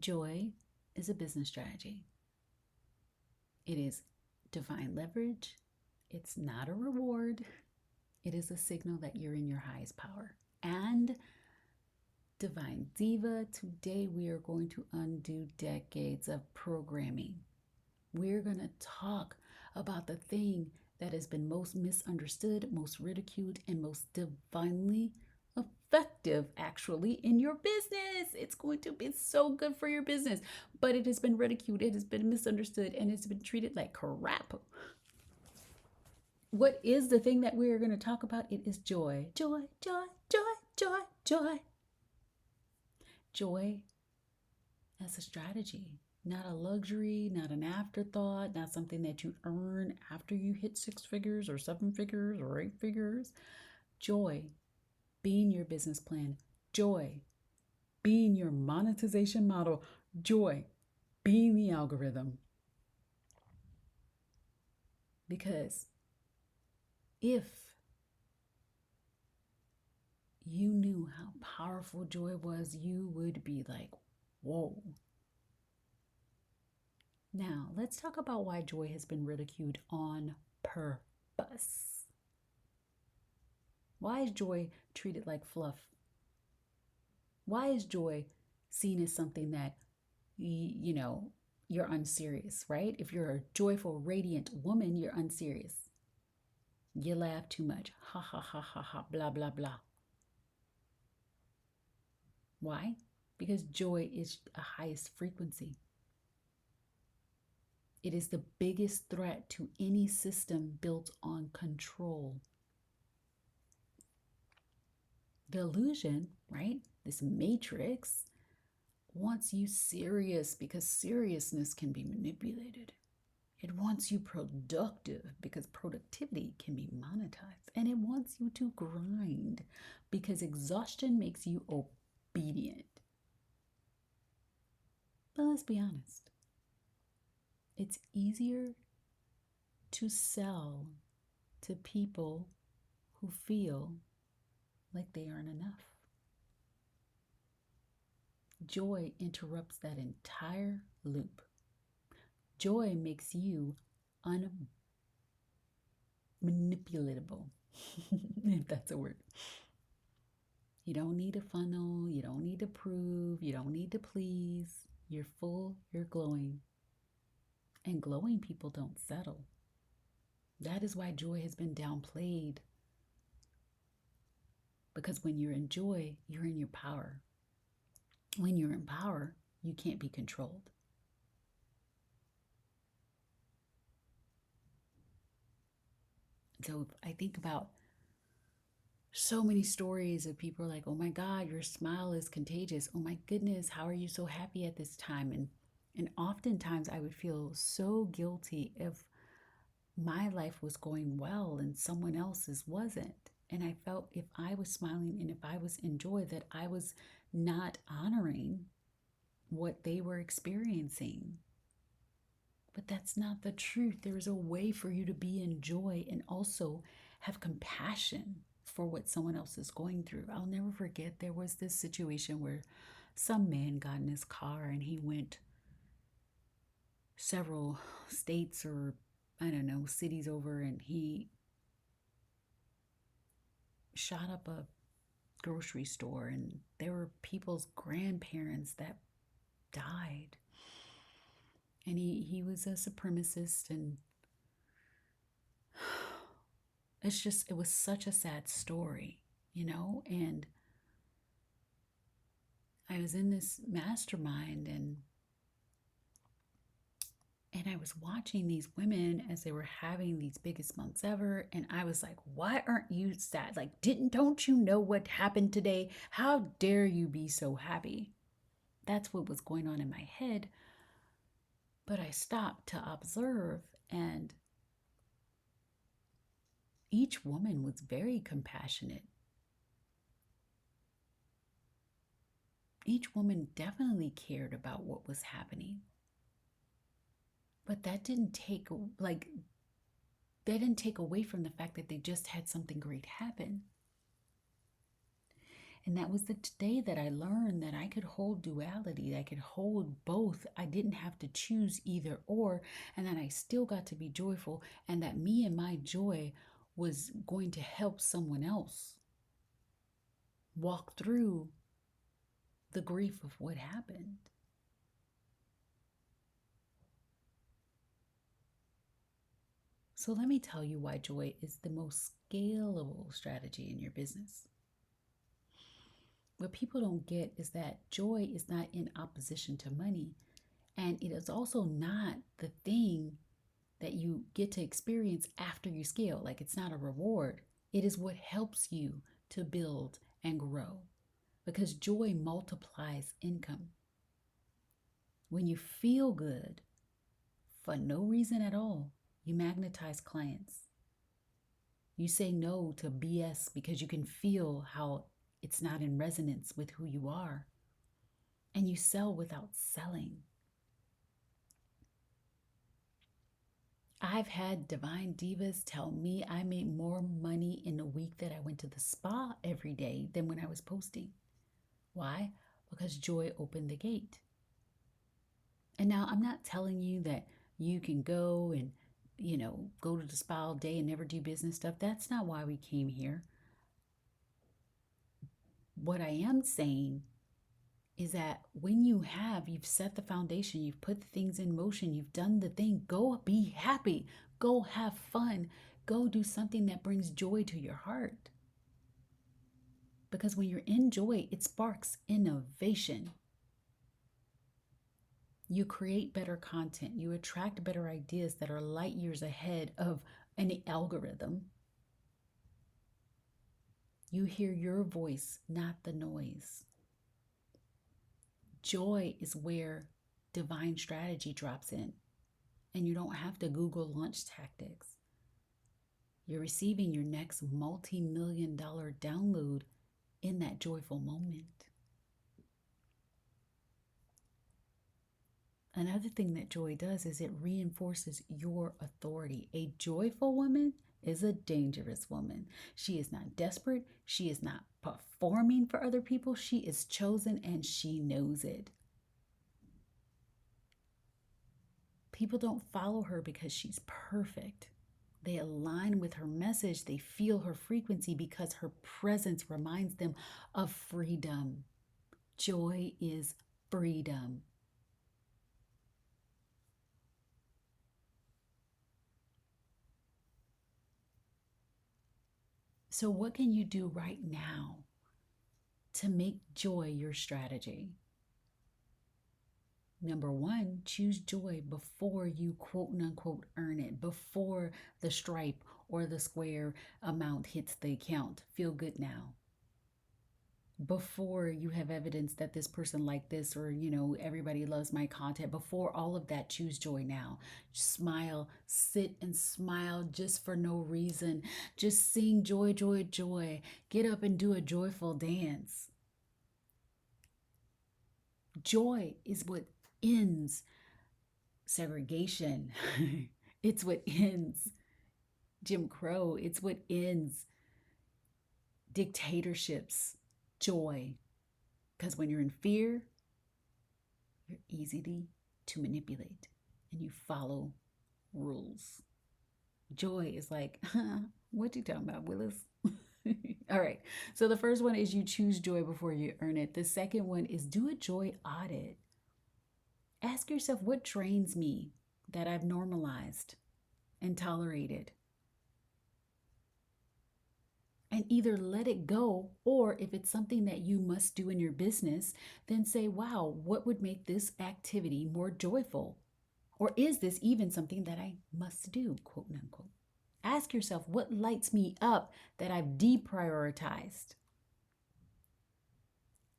Joy is a business strategy. It is divine leverage. It's not a reward. It is a signal that you're in your highest power. And divine diva, today we are going to undo decades of programming. We're going to talk about the thing that has been most misunderstood, most ridiculed, and most divinely effective actually in your business. It's going to be so good for your business, but it has been ridiculed, it has been misunderstood, and it's been treated like crap. What is the thing that we are going to talk about? It is joy. Joy, joy, joy, joy, joy. Joy as a strategy, not a luxury, not an afterthought, not something that you earn after you hit 6 figures or 7 figures or 8 figures. Joy being your business plan. Joy being your monetization model. Joy being the algorithm. Because if you knew how powerful joy was, you would be like, whoa. Now, let's talk about why joy has been ridiculed on purpose. Why is joy treated like fluff? Why is joy seen as something that, you're unserious, right? If you're a joyful, radiant woman, you're unserious. You laugh too much. Ha ha ha ha ha, blah, blah, blah. Why? Because joy is a highest frequency. It is the biggest threat to any system built on control. The illusion, right? This matrix wants you serious because seriousness can be manipulated. It wants you productive because productivity can be monetized. And it wants you to grind because exhaustion makes you obedient. But let's be honest. It's easier to sell to people who feel like they aren't enough. Joy interrupts that entire loop. Joy makes you unmanipulatable, if that's a word. You don't need a funnel. You don't need to prove. You don't need to please. You're full. You're glowing. And glowing people don't settle. That is why joy has been downplayed. Because when you're in joy, you're in your power. When you're in power, you can't be controlled. So I think about so many stories of people like, oh my God, your smile is contagious. Oh my goodness, how are you so happy at this time? And oftentimes I would feel so guilty if my life was going well and someone else's wasn't. And I felt if I was smiling and if I was in joy, that I was not honoring what they were experiencing. But that's not the truth. There is a way for you to be in joy and also have compassion for what someone else is going through. I'll never forget, there was this situation where some man got in his car and he went several states or, I don't know, cities over, and he shot up a grocery store, and there were people's grandparents that died. And he was a supremacist, and it was such a sad story, and I was in this mastermind, and I was watching these women as they were having these biggest months ever, and I was like, why aren't you sad? Like, don't you know what happened today? How dare you be so happy? That's what was going on in my head. But I stopped to observe, and each woman was very compassionate. Each woman definitely cared about what was happening. But that didn't take away from the fact that they just had something great happen. And that was the day that I learned that I could hold duality, I could hold both. I didn't have to choose either or, and that I still got to be joyful, and that me and my joy was going to help someone else walk through the grief of what happened. So let me tell you why joy is the most scalable strategy in your business. What people don't get is that joy is not in opposition to money. And it is also not the thing that you get to experience after you scale. Like, it's not a reward. It is what helps you to build and grow, because joy multiplies income. When you feel good for no reason at all, you magnetize clients. You say no to BS because you can feel how it's not in resonance with who you are. And you sell without selling. I've had divine divas tell me I made more money in a week that I went to the spa every day than when I was posting. Why? Because joy opened the gate. And now I'm not telling you that you can go and, go to the spa all day and never do business stuff. That's not why we came here. What I am saying is that when you've set the foundation, you've put the things in motion, you've done the thing, go be happy, go have fun, go do something that brings joy to your heart. Because when you're in joy, it sparks innovation. You create better content, you attract better ideas that are light years ahead of any algorithm. You hear your voice, not the noise. Joy is where divine strategy drops in, and you don't have to Google launch tactics. You're receiving your next multi-million-dollar download in that joyful moment. Another thing that joy does is it reinforces your authority. A joyful woman is a dangerous woman. She is not desperate. She is not performing for other people. She is chosen, and she knows it. People don't follow her because she's perfect. They align with her message. They feel her frequency because her presence reminds them of freedom. Joy is freedom. So, what can you do right now to make joy your strategy? Number one, choose joy before you quote unquote earn it, before the stripe or the square amount hits the account. Feel good now. Before you have evidence that this person liked this, or everybody loves my content, before all of that, choose joy now. Smile, sit and smile just for no reason. Just sing joy, joy, joy. Get up and do a joyful dance. Joy is what ends segregation. It's what ends Jim Crow. It's what ends dictatorships. Joy. Because when you're in fear, you're easy to manipulate and you follow rules. Joy is like, what you talking about, Willis? All right. So the first one is you choose joy before you earn it. The second one is do a joy audit. Ask yourself, what drains me that I've normalized and tolerated? And either let it go, or if it's something that you must do in your business, then say, wow, what would make this activity more joyful? Or is this even something that I must do, quote unquote? Ask yourself, what lights me up that I've deprioritized?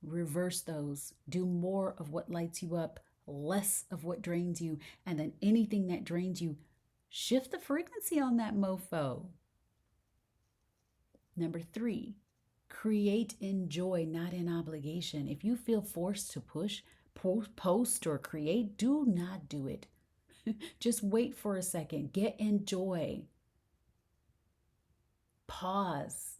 Reverse those. Do more of what lights you up, less of what drains you. And then anything that drains you, shift the frequency on that mofo. Number 3, create in joy, not in obligation. If you feel forced to push, post, or create, do not do it. Just wait for a second. Get in joy. Pause.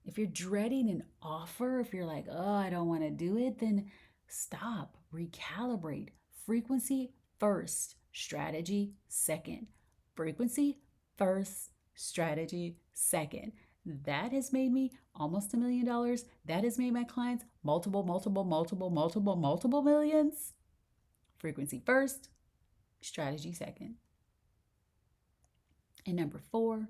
If you're dreading an offer, if you're like, oh, I don't want to do it, then stop, recalibrate. Frequency first, strategy second. Frequency first, strategy second. That has made me almost $1 million. That has made my clients multiple millions. Frequency first, strategy second. And number 4,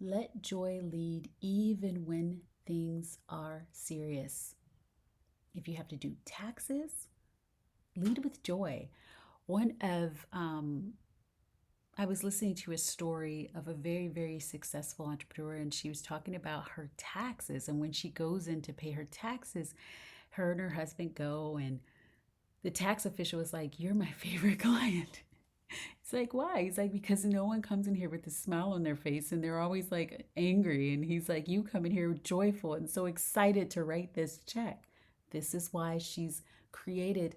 let joy lead even when things are serious. If you have to do taxes, lead with joy. I was listening to a story of a very, very successful entrepreneur, and she was talking about her taxes. And when she goes in to pay her taxes, her and her husband go, and the tax official was like, "You're my favorite client." It's like, why? He's like, because no one comes in here with a smile on their face and they're always like angry. And he's like, you come in here joyful and so excited to write this check. This is why she's created,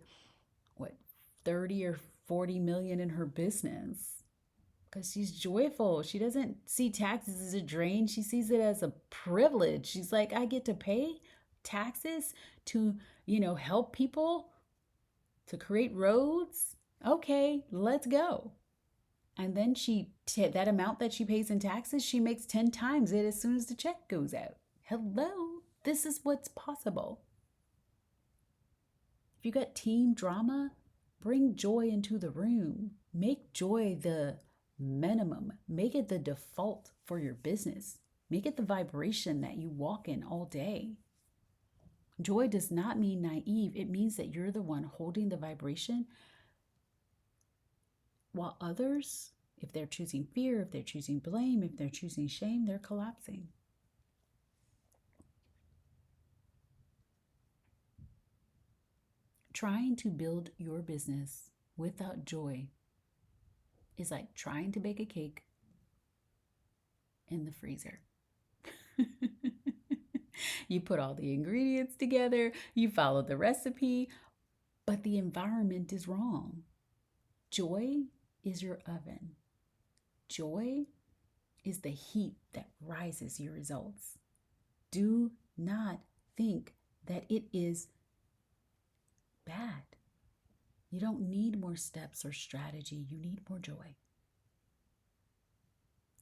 what, 30 or 40 million in her business. Because she's joyful. She doesn't see taxes as a drain. She sees it as a privilege. She's like, I get to pay taxes to, help people, to create roads. Okay, let's go. And then that amount that she pays in taxes, she makes 10 times it as soon as the check goes out. Hello, this is what's possible. If you got team drama, bring joy into the room. Make joy the minimum. Make it the default for your business. Make it the vibration that you walk in all day. Joy does not mean naive. It means that you're the one holding the vibration, while others, if they're choosing fear, if they're choosing blame, if they're choosing shame, they're collapsing. Trying to build your business without joy is like trying to bake a cake in the freezer. You put all the ingredients together, you follow the recipe, but the environment is wrong. Joy is your oven. Joy is the heat that rises your results. Do not think that it is bad. You don't need more steps or strategy. You need more joy.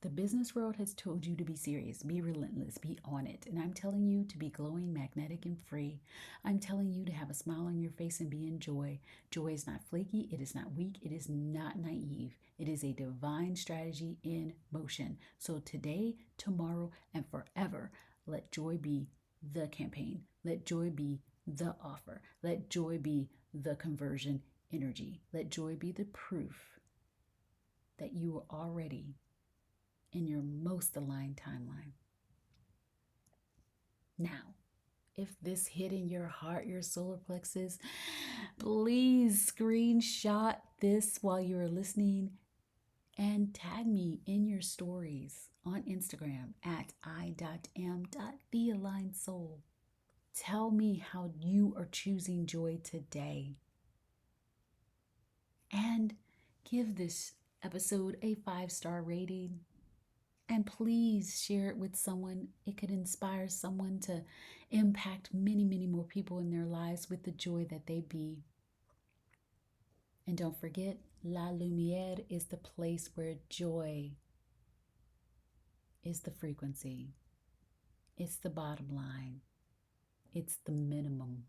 The business world has told you to be serious, be relentless, be on it. And I'm telling you to be glowing, magnetic, and free. I'm telling you to have a smile on your face and be in joy. Joy is not flaky. It is not weak. It is not naive. It is a divine strategy in motion. So today, tomorrow, and forever, let joy be the campaign. Let joy be the offer. Let joy be the conversion energy. Let joy be the proof that you are already in your most aligned timeline. Now, if this hit in your heart, your solar plexus, please screenshot this while you are listening and tag me in your stories on Instagram at i.m.thealignedsoul. Tell me how you are choosing joy today. And give this episode a 5-star rating. And please share it with someone. It could inspire someone to impact many, many more people in their lives with the joy that they be. And don't forget, La Lumière is the place where joy is the frequency. It's the bottom line. It's the minimum.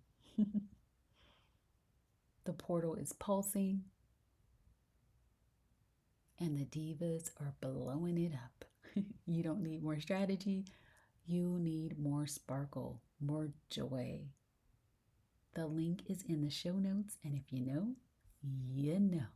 The portal is pulsing. And the divas are blowing it up. You don't need more strategy. You need more sparkle, more joy. The link is in the show notes. And if you know, you know.